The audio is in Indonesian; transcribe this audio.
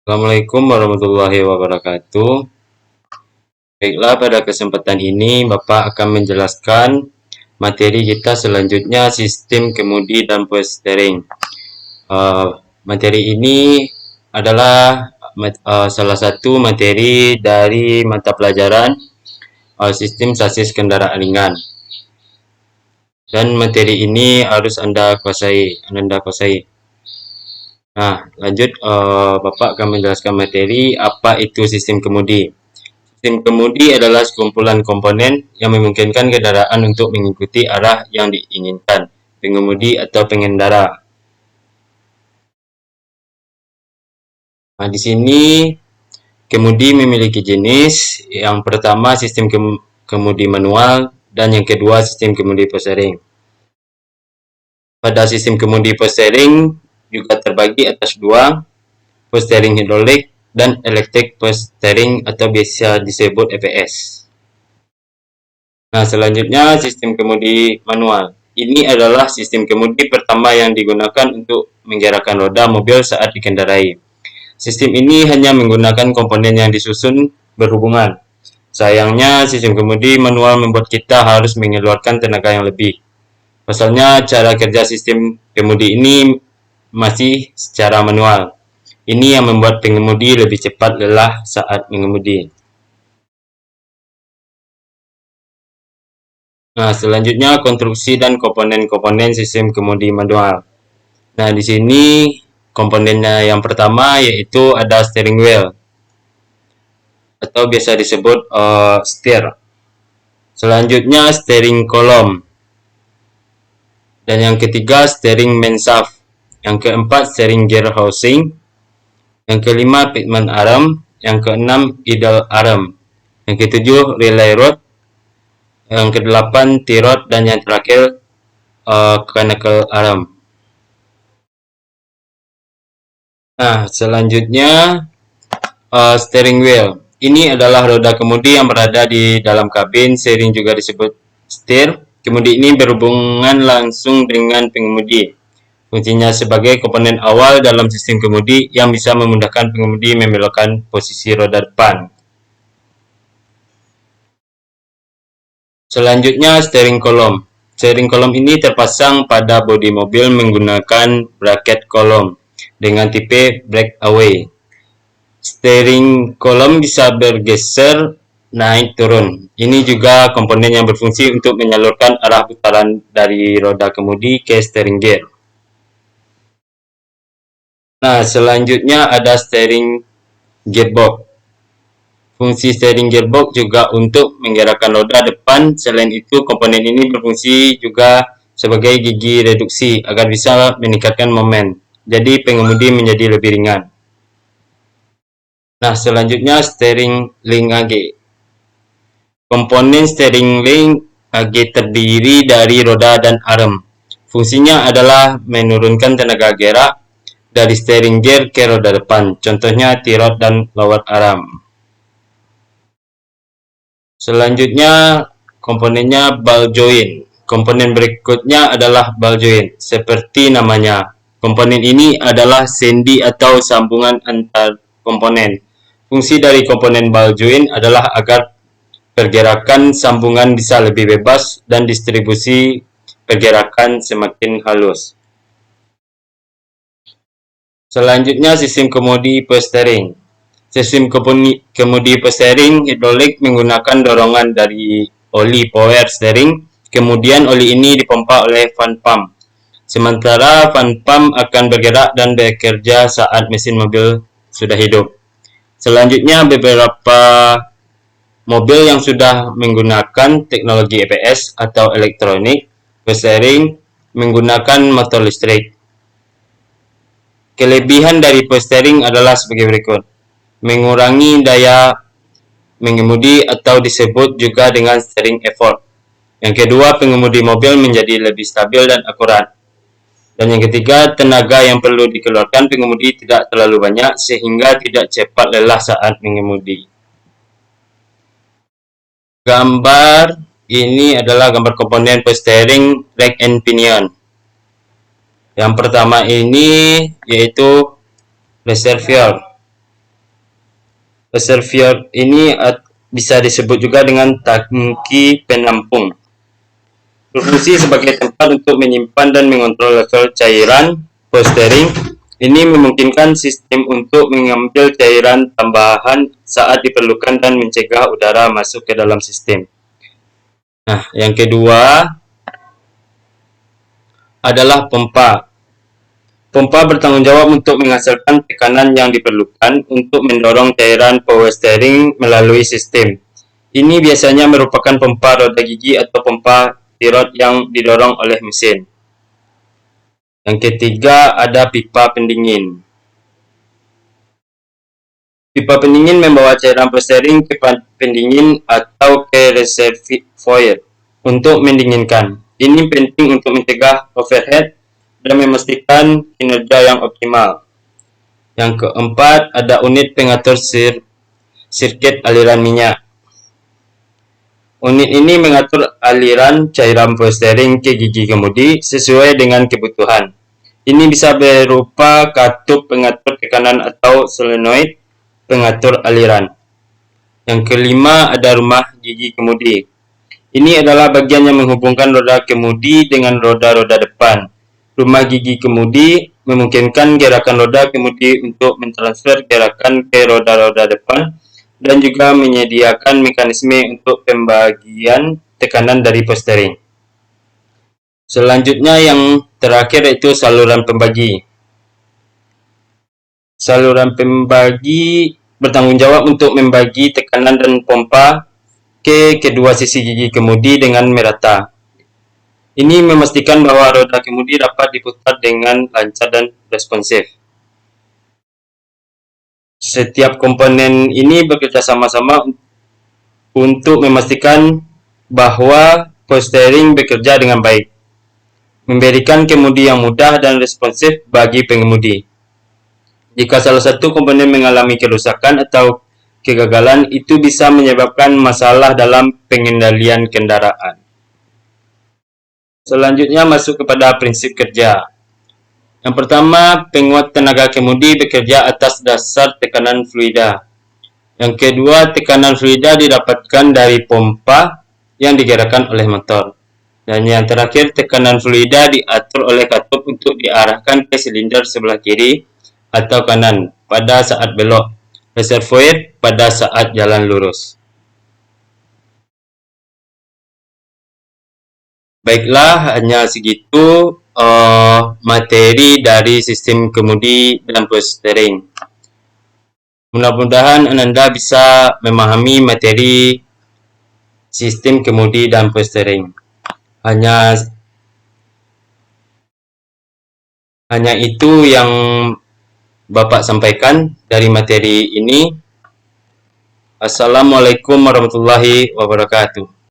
Assalamualaikum warahmatullahi wabarakatuh. Baiklah, pada kesempatan ini Bapak akan menjelaskan materi kita selanjutnya, sistem kemudi dan power steering. Materi ini adalah salah satu materi dari mata pelajaran sistem sasis kendaraan ringan. Dan materi ini harus Anda kuasai. Nah, lanjut, Bapak akan menjelaskan materi apa itu sistem kemudi. Sistem kemudi adalah sekumpulan komponen yang memungkinkan kendaraan untuk mengikuti arah yang diinginkan pengemudi atau pengendara. Nah, di sini kemudi memiliki jenis. Yang pertama sistem kemudi manual dan yang kedua sistem kemudi power steering. Pada sistem kemudi power steering juga terbagi atas dua, power steering hidrolik dan electric power steering atau biasa disebut EPS. Nah, selanjutnya sistem kemudi manual. Ini adalah sistem kemudi pertama yang digunakan untuk menggerakkan roda mobil saat dikendarai. Sistem ini hanya menggunakan komponen yang disusun berhubungan. Sayangnya, sistem kemudi manual membuat kita harus mengeluarkan tenaga yang lebih. Pasalnya, cara kerja sistem kemudi ini masih secara manual. Ini yang membuat pengemudi lebih cepat lelah saat mengemudi. Nah, selanjutnya konstruksi dan komponen-komponen sistem kemudi manual. Nah, di sini komponennya yang pertama yaitu ada steering wheel atau biasa disebut steer. Selanjutnya steering column. Dan yang ketiga steering main shaft. Yang keempat steering gear housing. Yang kelima pitman arm. Yang keenam idle arm. Yang ketujuh relay rod. Yang kedelapan T-rod dan yang terakhir conical arm. Nah, selanjutnya steering wheel. Ini adalah roda kemudi yang berada di dalam kabin, sering juga disebut steer. Kemudi ini berhubungan langsung dengan pengemudi. Fungsinya sebagai komponen awal dalam sistem kemudi yang bisa memudahkan pengemudi membelokkan posisi roda depan. Selanjutnya steering column. Steering column ini terpasang pada bodi mobil menggunakan bracket column dengan tipe breakaway. Steering column bisa bergeser naik turun. Ini juga komponen yang berfungsi untuk menyalurkan arah putaran dari roda kemudi ke steering gear. Nah, selanjutnya ada steering gearbox. Fungsi steering gearbox juga untuk menggerakkan roda depan. Selain itu, komponen ini berfungsi juga sebagai gigi reduksi agar bisa meningkatkan momen. Jadi, pengemudi menjadi lebih ringan. Nah, selanjutnya steering link AG. Komponen steering link AG terdiri dari roda dan arm. Fungsinya adalah menurunkan tenaga gerak dari steering gear ke roda depan. Contohnya T-rod dan lower arm. Selanjutnya komponennya ball joint. Komponen berikutnya adalah ball joint. Seperti namanya, komponen ini adalah sendi atau sambungan antar komponen. Fungsi dari komponen ball joint adalah agar pergerakan sambungan bisa lebih bebas dan distribusi pergerakan semakin halus. Selanjutnya sistem kemudi power steering. Sistem kemudi power steering hidrolik menggunakan dorongan dari oli power steering. Kemudian oli ini dipompa oleh fan pump. Sementara fan pump akan bergerak dan bekerja saat mesin mobil sudah hidup. Selanjutnya beberapa mobil yang sudah menggunakan teknologi EPS atau elektronik power steering menggunakan motor listrik. Kelebihan dari power steering adalah sebagai berikut. Mengurangi daya mengemudi atau disebut juga dengan steering effort. Yang kedua, pengemudi mobil menjadi lebih stabil dan akurat. Dan yang ketiga, tenaga yang perlu dikeluarkan pengemudi tidak terlalu banyak sehingga tidak cepat lelah saat mengemudi. Gambar ini adalah gambar komponen power steering rack and pinion. Yang pertama ini yaitu reservoir. Reservoir ini bisa disebut juga dengan tangki penampung. Berfungsi sebagai tempat untuk menyimpan dan mengontrol level cairan power steering. Ini memungkinkan sistem untuk mengambil cairan tambahan saat diperlukan dan mencegah udara masuk ke dalam sistem. Nah, yang kedua adalah pompa. Pompa bertanggung jawab untuk menghasilkan tekanan yang diperlukan untuk mendorong cairan power steering melalui sistem. Ini biasanya merupakan pompa roda gigi atau pompa pirot yang didorong oleh mesin. Yang ketiga ada pipa pendingin. Pipa pendingin membawa cairan power steering ke pendingin atau ke reservoir untuk mendinginkan. Ini penting untuk mencegah overheat dan memastikan kinerja yang optimal. Yang keempat, ada unit pengatur sirkuit aliran minyak. Unit ini mengatur aliran cairan power steering ke gigi kemudi sesuai dengan kebutuhan. Ini bisa berupa katup pengatur tekanan atau solenoid pengatur aliran. Yang kelima, ada rumah gigi kemudi. Ini adalah bagian yang menghubungkan roda kemudi dengan roda-roda depan. Rumah gigi kemudi memungkinkan gerakan roda kemudi untuk mentransfer gerakan ke roda-roda depan dan juga menyediakan mekanisme untuk pembagian tekanan dari power steering. Selanjutnya yang terakhir yaitu saluran pembagi. Saluran pembagi bertanggung jawab untuk membagi tekanan dan pompa ke kedua sisi gigi kemudi dengan merata. Ini memastikan bahwa roda kemudi dapat diputar dengan lancar dan responsif. Setiap komponen ini bekerja sama-sama untuk memastikan bahwa power steering bekerja dengan baik, memberikan kemudi yang mudah dan responsif bagi pengemudi. Jika salah satu komponen mengalami kerusakan atau kegagalan, itu bisa menyebabkan masalah dalam pengendalian kendaraan. Selanjutnya masuk kepada prinsip kerja. Yang pertama, penguat tenaga kemudi bekerja atas dasar tekanan fluida. Yang kedua, tekanan fluida didapatkan dari pompa yang digerakkan oleh motor. Dan yang terakhir, tekanan fluida diatur oleh katup untuk diarahkan ke silinder sebelah kiri atau kanan pada saat belok, reservoir pada saat jalan lurus. Baiklah, hanya segitu materi dari sistem kemudi dan power steering. Mudah-mudahan Anda bisa memahami materi sistem kemudi dan power steering. Hanya itu yang Bapak sampaikan dari materi ini. Assalamualaikum warahmatullahi wabarakatuh.